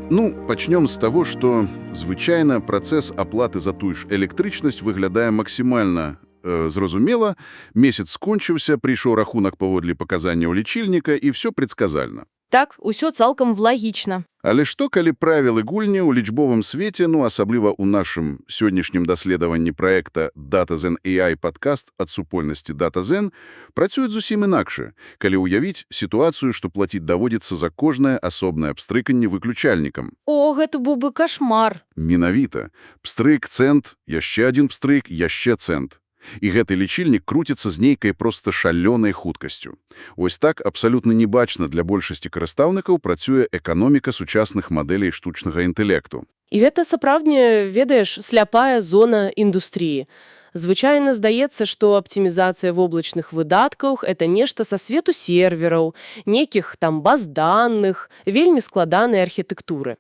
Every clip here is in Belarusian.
Ну, пачнём з таго, што звычайна працэс аплаты за тую ж электрычнасць выглядае максімальна зразумела. Месяц скончыўся, прыйшоў рахунак паводле паказанняў лічыльніка, і ўсё прадказальна. Так, усё цалкам лагічна. Але што, калі правілы гульні ў лічбовым свеце, ну, асабліва ў нашым сённяшнім даследаванні праекта DataZen AI падкаст ад супольнасці DataZen, працуюць зусім інакша, калі ўявіць сітуацыю, што плаціць даводзіцца за кожнае асобнае абстрыканне выключальнікам. О, гэта быў бы кашмар. Менавіта. Пстрык, цэнт, яшчэ адзін пстрык, яшчэ цэнт. І гэты лічыльнік круціцца з нейкай проста шалёнай хуткасцю. Вось так абсалютна небачна для большасці карыстаўнікаў працуе эканоміка сучасных мадэлей штучнага інтэлекту. І гэта сапраўдне, ведаеш, сляпая зона індустрыі. Звычайна здаецца, што аптымізацыя воблачных выдаткаў – это нешта са свету сервераў, нейкіх там баз даных, вельмі складанай архітэктуры.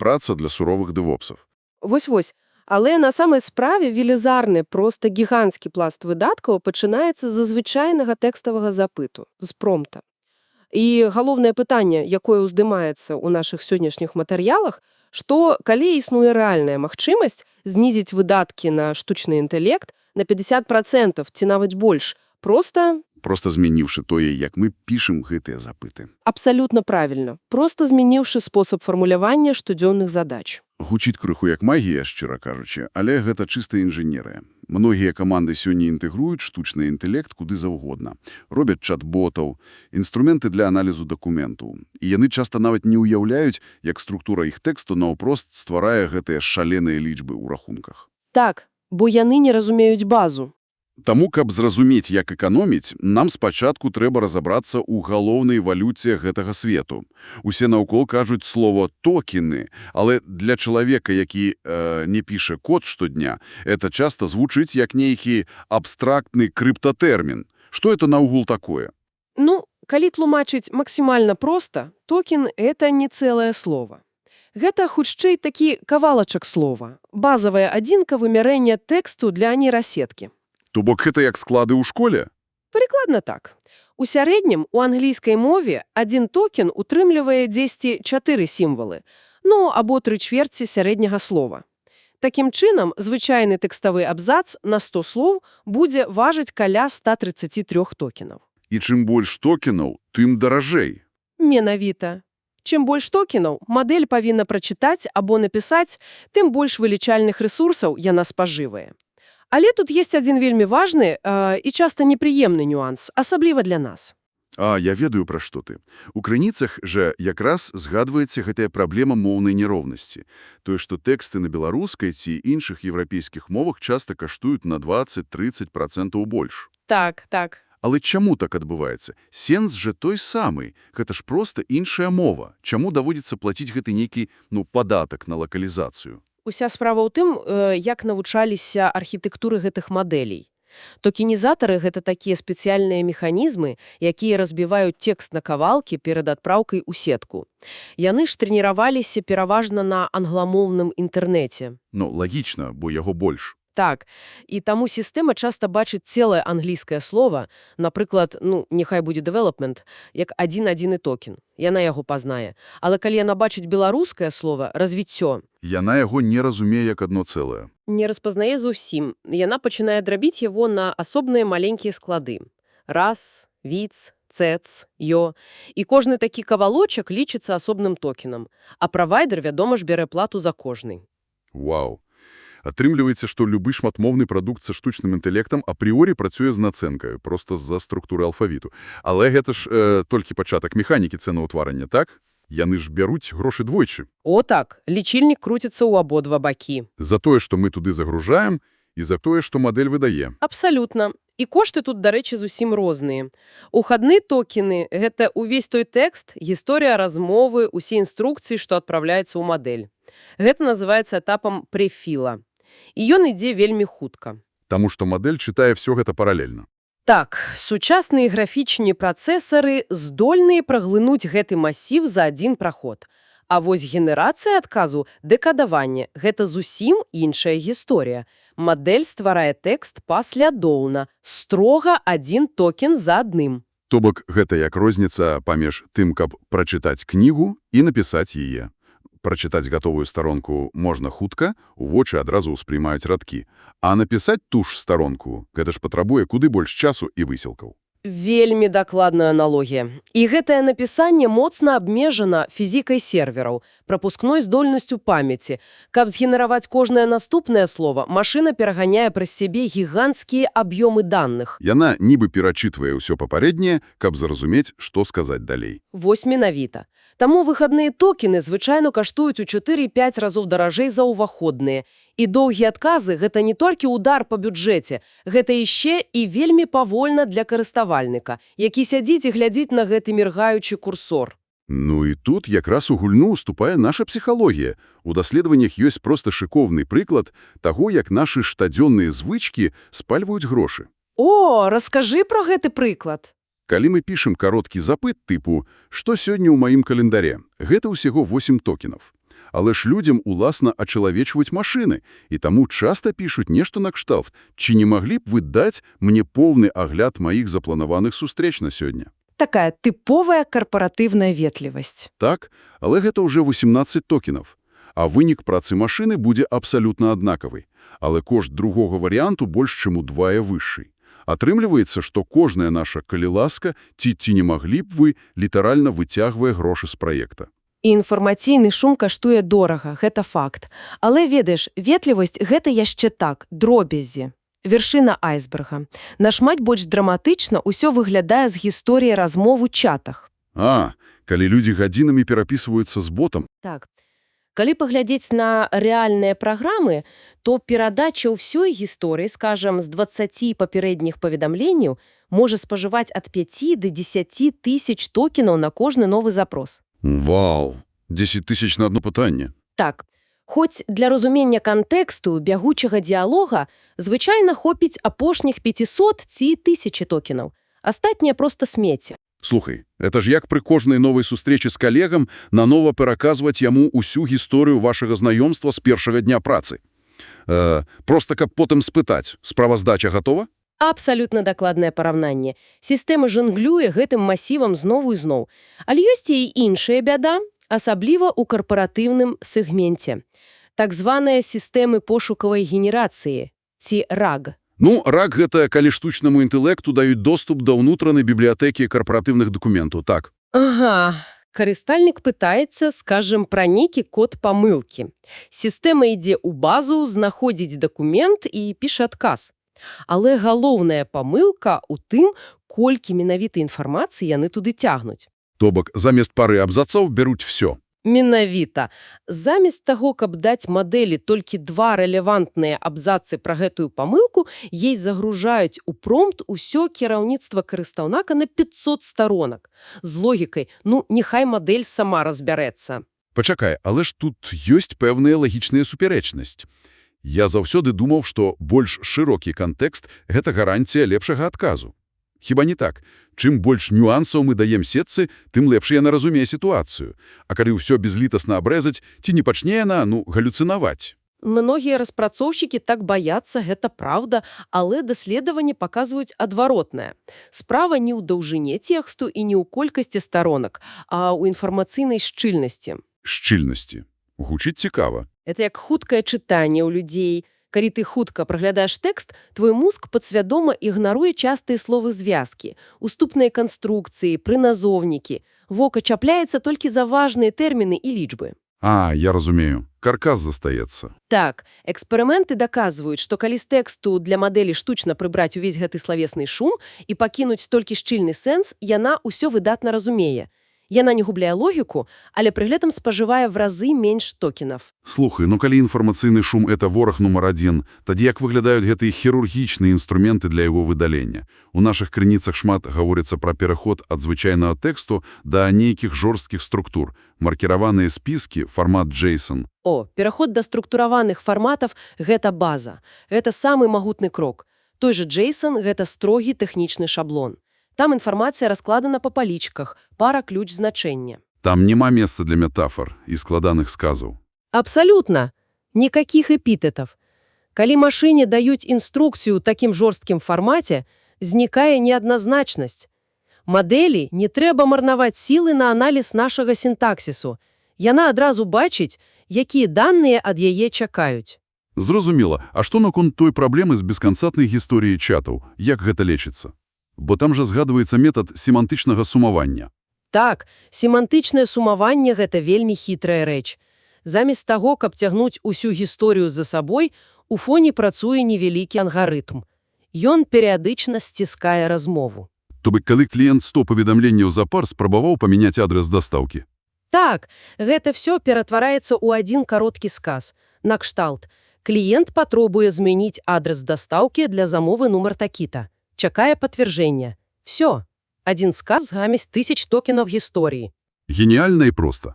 Праца для суровых дэвопсаў. Вось-вось. Але на самай справе велізарны, проста гіганцкі пласт выдаткаў пачынаецца з звычайнага тэкставага запыту, з промпта. І галоўнае пытанне, якое ўздымаецца ў нашых сённяшніх матэрыялах, што калі існуе рэальная магчымасць знізіць выдаткі на штучны інтэлект на 50% ці нават больш, проста змяніўшы тое, як мы пішам гэтыя запыты. Абсалютна правільна. Проста змяніўшы спосаб фармулявання штодзённых задач. Гучыць крыху як магія, шчыра кажучы, але гэта чыста інжынерыя. Многія каманды сёння інтэгруюць штучны інтэлект куды заўгодна. Робяць чат-ботаў, інструменты для аналізу дакументаў. І яны часта нават не ўяўляюць, як структура іх тэксту наўпрост стварае гэтыя шаленыя лічбы ў рахунках. Так, бо яны не разумеюць базу. Таму, каб зразумець, як эканоміць, нам спачатку трэба разабрацца ў галоўнай валюце гэтага свету. Усе наўкол кажуць слова «токены», але для чалавека, які не піша код штодня, это часта звучыць як нейкі абстрактны крыптатэрмін. Што это наогул такое? Ну, калі тлумачыць максімальна проста, токен – это не цэлае слова. Гэта хутчэй такі кавалачак слова, базавая адзінка вымярэння тэксту для нейрасеткі. То бок гэта як склады ў школе? Прыкладна так. У сярэднім у англійскай мове адзін токен утрымлівае 10-4 сімвалы, ну або 3/4 сярэдняга слова. Такім чынам, звычайны тэкставы абзац на 100 слоў будзе важыць каля 133 токенаў. І чым больш токенаў, тым даражэй. Менавіта. Чым больш токенаў мадэль павінна прачытаць або напісаць, тым больш вылічальных рэсурсаў яна спажывае. Але тут есть адзін вельмі важны і часта непрыемны нюанс, асабліва для нас. Я ведаю, пра што ты. У крыніцах жа якраз згадваецца гэтая праблема моўнай нероўнасці. Тое, што тэксты на беларускай ці іншых еўрапейскіх мовах часта каштуюць на 20-30% больш. Так. Але чаму так адбываецца? Сэнс жа той самы. Гэта ж проста іншая мова. Чаму даводзіцца плаціць гэты нейкі, падатак на лакалізацыю? Уся справа ў тым, як навучаліся архітэктуры гэтых мадэлей. Токенізатары – гэта такія спецыяльныя механізмы, якія разбіваюць тэкст на кавалкі перад адпраўкай у сетку. Яны ж трэніраваліся пераважна на англамоўным інтэрнэце. Лагічна, бо яго больш. Так, і таму сістэма часта бачыць цэлае англійскае слова, напрыклад, няхай будзе development, як адзін токен. Яна яго пазнае. Але калі яна бачыць беларускае слова развіццё, яна яго не разумее як адно цэлае. Не распазнае зусім. Яна пачынае драбіць яго на асобныя маленькія склады. Раз, віц, цэц, ё. І кожны такі кавалочак лічыцца асобным токенам. А правайдер, вядома ж, бярэ плату за кожны. Вау. Атрымліваецца, што любы шматмоўны прадукт са штучным інтэлектам апрыорі працуе з нацэнкаю, проста з-за структуры алфавіту. Але гэта ж толькі пачатак механікі цэнаўтварання, так? Яны ж бяруць грошы двойчы. О так, лічыльнік круціцца ў абодва бакі. За тое, што мы туды загружаем, і за тое, што мадэль выдае. Абсалютна. І кошты тут, дарэчы, зусім розныя. Ухадны токены – гэта ўвесь той тэкст, гісторыя размовы, усе інструкцыі, што адпраўляецца ў мадэль. Гэта называецца этапам прэфіла. І ён ідзе вельмі хутка. Таму што мадэль чытае ўсё гэта паралельна. Так, сучасныя графічныя працэсары здольныя праглынуць гэты масіў за адзін праход. А вось генерацыя адказу, дэкадаванне – гэта зусім іншая гісторыя. Мадэль стварае тэкст паслядоўна, строга адзін токен за адным. То бок гэта як розніца паміж тым, каб прачытаць кнігу і напісаць яе. Прачытаць гатовую старонку можна хутка, у вочы адразу ўспрымаюць радкі. А напісаць ту ж старонку – гэта ж патрабуе куды больш часу і высілкаў. Вельмі дакладная аналогія. І гэтае напісанне моцна абмежана фізікай сервераў, прапускной здольнасцю памяці. Каб згенераваць кожнае наступнае слово, машына пераганяе праз сябе гіганцкія аб'ёмы даных. Яна нібы перачытвае ўсё папярэдняе, каб зразумець, што сказаць далей. Вось менавіта. Таму выхадныя токены звычайна каштуюць у 4-5 разоў даражэй за ўваходныя. І доўгія адказы – гэта не толькі удар па бюджэце, гэта яшчэ і вельмі павольна для карыставальніка, які сядзіць і глядзіць на гэты міргаючы курсор. Ну і тут якраз у гульню ўступае наша псіхалогія. У даследаваннях ёсць проста шыкоўны прыклад таго, як нашы штодзённыя звычкі спальваюць грошы. О, раскажы пра гэты прыклад. Калі мы пішам кароткі запыт тыпу «Што сёння ў маім календаре?», гэта ўсяго 8 токенаў. Але ж людзям уласна ачалавечваць машыны, і таму часта пішуць нешта накшталт, ці не маглі б вы даць мне поўны агляд маіх запланаваных сустрэч на сёння. Такая тыповая карпаратыўная ветлівасць. Так, але гэта ўжо 18 токенаў. А вынік працы машыны будзе абсалютна аднакавы. Але кошт другога варыянту больш чым удвая вышэй. Атрымліваецца, што кожная наша «калі ласка» ці не маглі б вы літаральна выцягвае грошы з праекта. І інфармацыйны шум каштуе дорага, гэта факт. Але ведаеш, ветлівасць – гэта яшчэ так, дробязі. Вершына айсберга. Нашмат больш драматычна ўсё выглядае з гісторыі размов у чатах. Калі людзі гадзінамі перапісваюцца з ботам. Так. Калі паглядзець на рэальныя праграмы, то перадача ўсёй гісторыі, скажам, з 20 папярэдніх паведамленняў можа спажываць ад 5 до 10 тысяч токенаў на кожны новы запрос. Вау! 10 тысяч на одно пытанне. Так. Хоць для разумення кантэксту бягучага дыялога звычайна хопіць апошніх 500 ці 1000 токенаў. Астатняе проста смецце. Слухай, это ж як пры кожнай новай сустрэчы з калегам нанова пераказваць яму ўсю гісторыю вашага знаёмства з першага дня працы. Проста каб потым спытаць, справаздача гатова? Абсалютна дакладнае параўнанне. Сістэма жанглюе гэтым масівам зноў і зноў. Але ёсць і іншая бяда, асабліва ў карпаратыўным сегменце. Так званыя сістэмы пошукавай генерацыі, ці RAG. Ну, RAG – гэта калі штучнаму інтэлекту даюць доступ да ўнутранай бібліятэкі карпаратыўных дакументаў, так? Ага. Карыстальнік пытаецца, скажем, пра нейкі код памылкі. Сістэма ідзе ў базу, знаходзіць дакумент і піша адказ. Але галоўная памылка ў тым, колькі менавіта інфармацыі яны туды цягнуць. То бок, замест пары абзацаў бяруць всё. Менавіта. Замест таго, каб даць мадэлі толькі 2 рэлевантныя абзацы пра гэтую памылку, ей загружаюць у промпт усё кіраўніцтва карыстаўніка на 500 сторонак. З логікай, нехай мадэль сама разбярэцца. Пачакай, але ж тут ёсць пэўная лагічная супярэчнасць. Я заўсёды думаў, што больш шырокі кантэкст – гэта гарантія лепшага адказу. Хіба не так? Чым больш нюансаў мы даем сетцы, тым лепш яна разумее сітуацыю. А калі ўсё безлітасна абрэзаць, ці не пачне яна, галюцынаваць? Многія распрацоўшчыкі так баяцца, гэта праўда, але даследаванні паказваюць адваротнае. Справа не ў даўжыні тэксту і не ў колькасці сторонак, а ў інфармацыйнай шчыльнасці. Шчыльнасці. Гучыць цікава. Это як хуткае чытанне ў людзей. Калі ты хутка праглядаеш тэкст, твой мозг падсвядома ігнаруе частыя словы-звязкі, уступныя канструкцыі, прыназоўнікі. Вока чапляецца толькі за важныя тэрміны і лічбы. Я разумею. Каркас застаецца. Так, эксперыменты даказваюць, што калі з тэксту для мадэлі штучна прыбраць увесь гэты славесны шум і пакінуць толькі шчыльны сэнс, яна ўсё выдатна разумее. Яна не губляе логіку, але пры гэтым спажывае в разы менш токенаў. Слухай, калі інфармацыйны шум – это вораг нумар 1, тады як выглядаюць гэтыя хірургічныя інструменты для яго выдалення? У нашых крыніцах шмат гаворыцца пра пераход ад звычайнага тэксту да нейкіх жорсткіх структур, маркіраваныя спіскі, фармат JSON. Пераход да структураваных фарматаў – гэта база. Гэта самы магутны крок. Той жа JSON – гэта строгі тэхнічны шаблон. Там інфармацыя раскладана па палічках, пара ключ значэння. Там няма месца для метафор і складаных сказаў. Абсалютна. Никаких эпітэтаў. Калі машыне даюць інструкцыю ў такім жорсткім фармаце, знікае неадназначнасць. Мадэлі не трэба марнаваць сілы на аналіз нашага сінтаксісу. Яна адразу бачыць, якія даныя ад яе чакаюць. Зразумела. А што наконт той праблемы з бесканцатнай гісторыяй чатаў? Як гэта лечыцца? Бо там жа згадваецца метад семантычнага сумавання. Так, семантычнае сумаванне – гэта вельмі хітрая рэч. Замест таго, каб цягнуць усю гісторыю за сабой, у фоне працуе невялікі алгарытм. Ён перыядычна сціскае размову. То бок, калі кліент 100 паведамленняў запар спрабаваў памяняць адрас дастаўкі. Так, гэта ўсё ператвараецца ў адзін кароткі сказ. Накшталт. Кліент патрабуе змяніць адрас дастаўкі для замовы нумар такі-то. Чакае пацвярджэння. Всё. Адзін сказ заместь 1000 токенаў гісторыі. Геніальна і проста.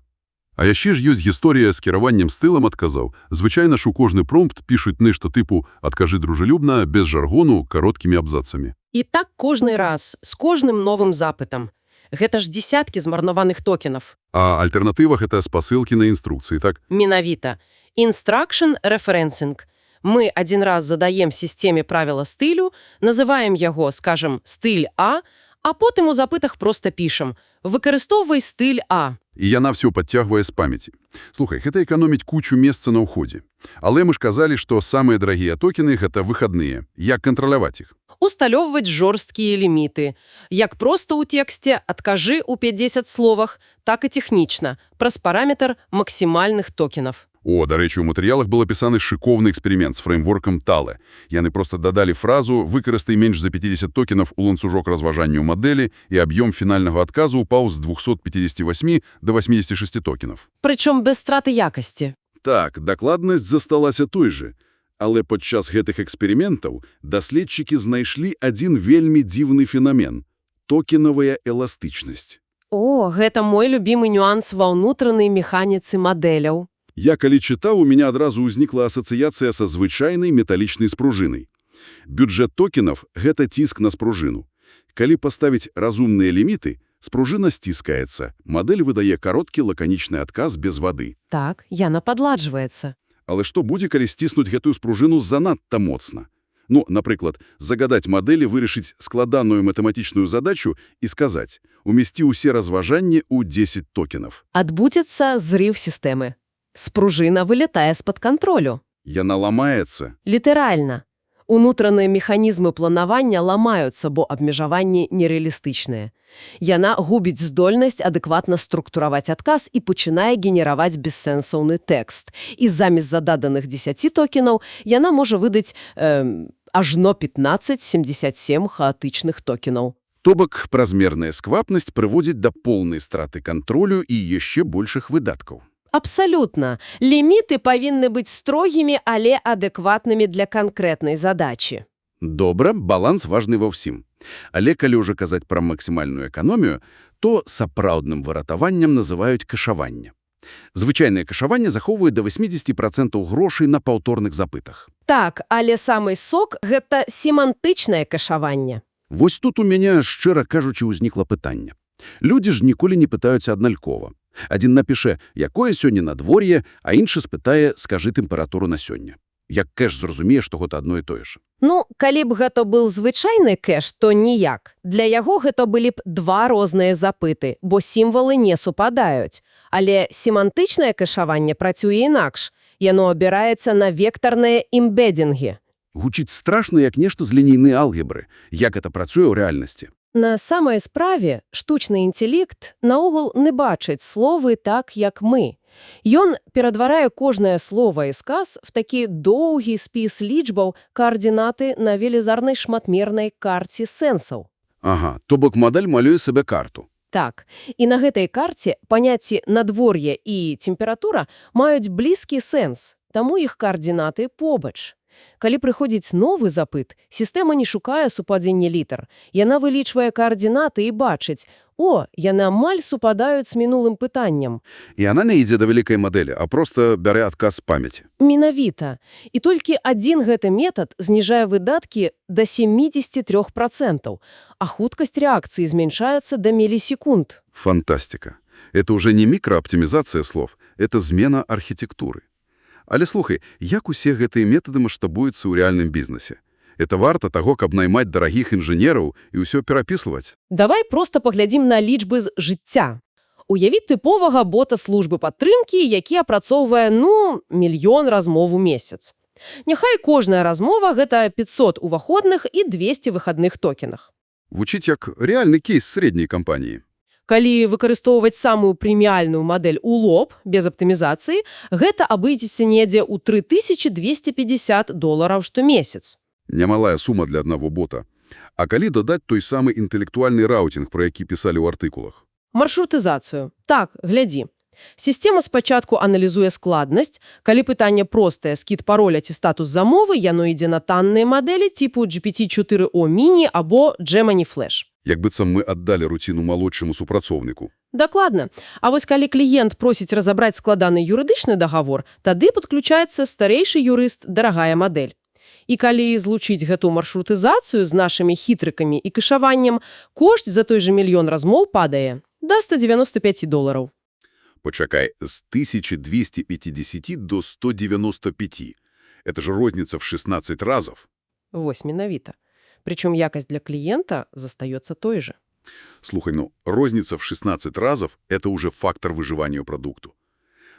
А яшчэ ж ёсць гісторыя з кіраваннем стылам адказаў. Звычайна ж у кожны промпт пішуць нешта тыпу «адкажы дружелюбна», без жаргону, кароткімі абзацамі. І так кожны раз, з кожным новым запытам. Гэта ж дзесяткі змарнаваных токенаў. А альтэрнатыва – гэта спасылкі на інструкцыі, так? Менавіта. Instruction referencing. Мы адзін раз задаем сістэме правіла стылю, называем яго, скажем, стыль А, а потым у запытах проста пішам «выкарыстоўвай стыль А». І яна ўсё падцягвае з памяці. Слухай, гэта эканоміць кучу месца на ўходзе. Але мы ж казалі, што самыя дарагія токены – гэта выхадныя. Як кантраляваць іх? Усталёўваць жорсткія ліміты. Як проста ў тэксце «адкажы» ў 50 словах, так і тэхнічна, праз параметр максімальных токенаў. О, дарэчы, у матэрыялах был апісаны шыкоўны эксперымент з фреймворкам Tale. Яны проста дадалі фразу «выкарыстай менш за 50 токенаў у ланцужок разважанню мадэлі» і аб'ём фінальнага адказу ўпаў з 258 до 86 токенаў. Прычым без страты якасці. Так, дакладнасць засталася той же. Але падчас гэтых эксперыментаў даследчыкі знайшлі адзін вельмі дзіўны фенамен – токенавая эластычнасць. О, гэта мой любімы нюанс ва ўнутранай механіцы мадэляў. Я калі чытаў, у мяне адразу ўзнікла асацыяцыя са звычайнай металічнай спружынай. Бюджэт токенаў – гэта ціск на спружыну. Калі паставіць разумныя ліміты, спружына сціскаецца, мадэль выдае кароткі лаканічны адказ без вады. Так, яна падладжваецца. Але што будзе, калі сціснуць гэтую спружыну занадта моцна? Ну, напрыклад, загадаць мадэлі вырашыць складаную матэматычную задачу і сказаць «умесці ўсе разважанні ў 10 токенаў». Адбудзецца зрыв сістэмы. Спружына вылетае з-пад кантролю. Яна ламаецца. Літаральна. Унутраныя механізмы планавання ламаюцца, бо абмежаванні нерэалістычныя. Яна губіць здольнасць адэкватна структураваць адказ і пачынае генераваць бессэнсоўны тэкст. І замест зададаных 10 токенаў яна можа выдаць ажно 15-77 хаатычных токенаў. То бок, празмерная сквапнасць прыводзіць да поўнай страты кантролю і яшчэ большых выдаткаў. Абсалютна. Ліміты павінны быць строгімі, але адэкватнымі для канкрэтнай задачы. Добра, баланс важны ва ўсім. Але калі ўжо казаць пра максімальную эканомію, то сапраўдным выратаваннем называюць кэшаванне. Звычайнае кэшаванне захоўвае да 80% грошай на паўторных запытах. Так, але самы сок – гэта семантычнае кэшаванне. Вось тут у мяне, шчыра кажучы, узнікла пытанне. Людзі ж ніколі не пытаюцца аднолькова. Адзін напіша, якое сёння надвор'е, а іншы спытае, скажы тэмпературу на сёння. Як кэш зразумее, што гэта адно і тое ж. Ну, калі б гэта быў звычайны кэш, то ніяк. Для яго гэта былі б два розныя запыты, бо сімвалы не супадаюць. Але семантычнае кэшаванне працюе інакш. Яно абіраецца на вектарныя імбеддингі. Гучыць страшна, як нешта з лінейнай алгебры. Як гэта працуе ў рэальнасці? На самай справе штучны інтэлект наогул не бачыць словы так, як мы. Ён ператварае кожнае слова і сказ в такі доўгі спіс лічбаў каардынаты на велізарнай шматмернай карце сэнсаў. Ага, то бок мадэль малюе сабе карту. Так, і на гэтай карце паняцці надвор'е і тэмпература маюць блізкі сэнс, таму іх каардынаты побач. Калі прыходзіць новы запыт, сістэма не шукае супадзення літар. Яна вылічвае каардынаты і бачыць, о, яны амаль супадаюць з мінулым пытанням. І яна не ідзе да вялікай мадэлі, а проста бярэ адказ з памяці. Менавіта. І толькі адзін гэты метад зніжае выдаткі да 73%, а хуткасць рэакцыі змяншаецца да мілісекунд. Фантастика. Это уже не мікрааптымізацыя слов, это змена архітэктуры. Але слухай, як усе гэтыя метады маштабуюцца ў рэальным бізнесе? Это варта таго, каб наймаць дарагіх інжынераў і ўсё перапісваць? Давай проста паглядзім на лічбы з жыцця. Уявіть типового бота служби підтримки, який апрацовує, мільйон розмов у місяць. Няхай кожна розмова – гэта 500 уваходных і 200 выхадных токенах. Гучить як реальний кейс середньої компанії. Калі выкарыстоўваць самую прэміальную мадэль у лоб, без аптымізацыі, гэта абыдзецца недзе ў $3250 штомесяц. Немалая сума для одного бота. А калі додать той самий інтелектуальний раутинг, про який писали у артикулах? Маршрутызацыю. Так, глядзі. Сістэма спачатку аналізуе складнасць. Калі пытанне простае, скід пароля ці статус замовы, яно ідзе на танныя мадэлі типу GPT-4o Mini або Gemini Flash. Як быццам мы аддалі руціну малодшаму супрацоўніку. Дакладна. А вось калі кліент просіць разабраць складаны юрыдычны дагавор, тады падключаецца старэйшы юрыст, дарагая мадэль. І калі злучыць гэту маршрутызацыю з нашымі хітрыкамі і кэшаваннем, кошт за той же мільён размоў падае да $195. Почакай, з 1250 до 195. Это же розница в 16 разов. Вось менавіта. Причем якость для клиента застается той же. Слухай, розница в 16 разов – это уже фактор выживания продукту.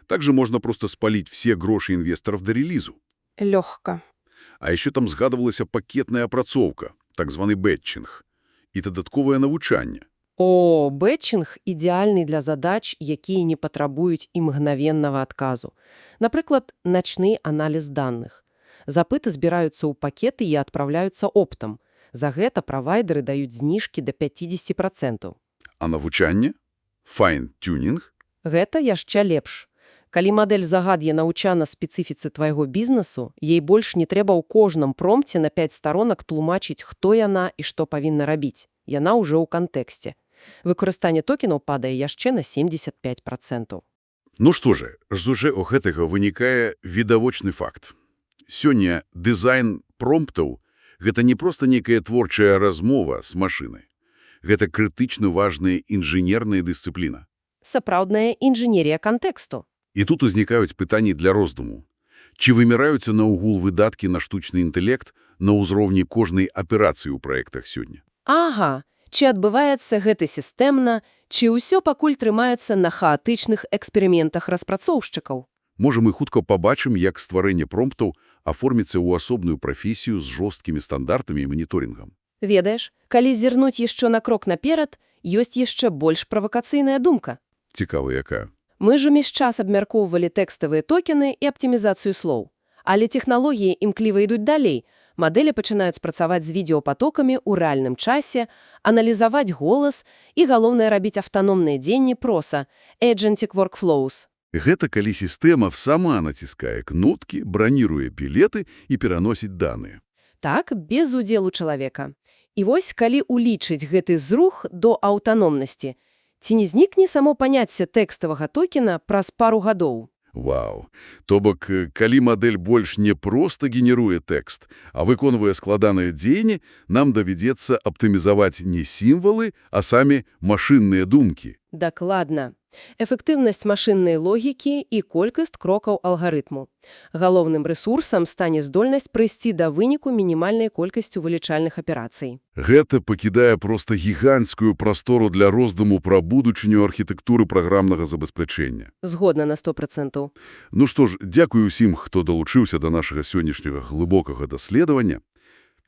Также можно просто спалить все гроши инвесторов до релизу. Легко. А еще там згадывалася пакетная апрацоўка, так званый бэтчинг, і дадатковае навучанне. О, бэтчинг ідеальны для задач, якія не патрабуюць імгнавеннага адказу. Напрыклад, начны аналіз даных. Запыты збіраюцца ў пакеты і адпраўляюцца оптам. За гэта правайдеры даюць зніжкі да 50%. А навучанне? Файн-тюнінг? Гэта яшчэ лепш. Калі мадэль загад'е навучана спецыфіцы твайго бізнесу, ей больш не трэба ў кожным промпце на 5 сторонак тлумачыць, хто яна і што павінна рабіць. Яна ўжо ў кантэксце. Выкарыстанне токенаў падае яшчэ на 75%. Ну што ж, з у гэтага вынікае відавочны факт. Сёння дызайн промптаў – гэта не проста некая творчая размова з машынай. Гэта крытычна важная інжынерная дысцыпліна. Сапраўдная інжынерія кантэксту. І тут узнікаюць пытанні для роздуму. Ці выміраюцца наогул выдаткі на штучны інтэлект на ўзроўні кожнай аперацыі ў праектах сёння? Ага, ці адбываецца гэта сістэмна, ці ўсё пакуль трымаецца на хаатычных эксперыментах распрацоўшчыкаў? Можа, мы хутка пабачым, як стварэнне промптаў аформіцца ў асобную прафесію з жорсткімі стандартамі і маніторынгам. Ведаеш, калі зірнуць яшчэ на крок наперад, ёсць яшчэ больш правакацыйная думка. Цікава якая. Мы ж увесь час абмяркоўвалі тэкставыя токены і аптымізацыю слоў. Але тэхналогіі імкліва ідуць далей. Мадэлі пачынаюць працаваць з відэапатокамі ў рэальным часе, аналізаваць голас і, галоўнае, рабіць аўтаномныя дзенні проса – agentic workflows. Гэта калі сістэма сама націскае кнопкі, браніруе білеты і пераносіць даныя. Так, без удзелу чалавека. І вось, калі улічыць гэты зрух до аўтаномнасці, ці не знікне само паняцце тэкставага токена праз пару гадоў? Вау! То бок, калі мадэль больш не проста генеруе тэкст, а выконвае складаныя дзеянні, нам давядзецца аптымізаваць не сімвалы, а самі машынныя думкі. Дакладна. Эфектыўнасць машыннай логікі і колькасць крокаў алгарытму. Галоўным рэсурсам стане здольнасць прыйсці да выніку мінімальнай колькасцю вылічальных аперацый. Гэта пакідае проста гіганцкую прастору для роздуму пра будучыню архітэктуры праграмнага забеспячэння. Згодна на 100%. Ну што ж, дзякую ўсім, хто далучыўся да нашага сённяшняга глыбокага даследавання.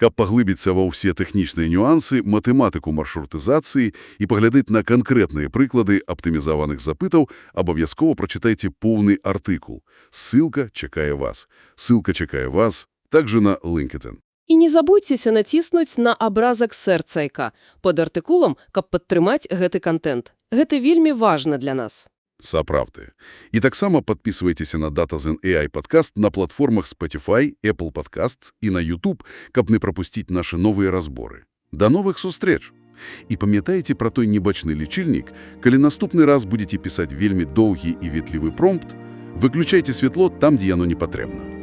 Каб паглыбіцца ва ўсе тэхнічныя нюансы, матэматыку маршрутызацыі і паглядаць на канкрэтныя прыклады аптымізаваных запытаў, абавязкова прачытайце поўны артыкул. Ссылка чакае вас. Ссылка чакае вас также на LinkedIn. І не забудзьцеся націснуць на абразак сэрцайка пад артыкулам, каб падтрымаць гэты кантэнт. Гэта вельмі важна для нас. Сапраўды. І таксама падпісвайцеся на Datazen AI падкаст на платформах Spotify, Apple Podcasts і на YouTube, каб не прапусціць нашы новыя разборы. Да новых сустрэч! І памятайце пра той небачны лічыльнік, калі наступны раз будзеце пісаць вельмі доўгі і ветлівы промпт, выключайце святло там, дзе яно не патрэбна.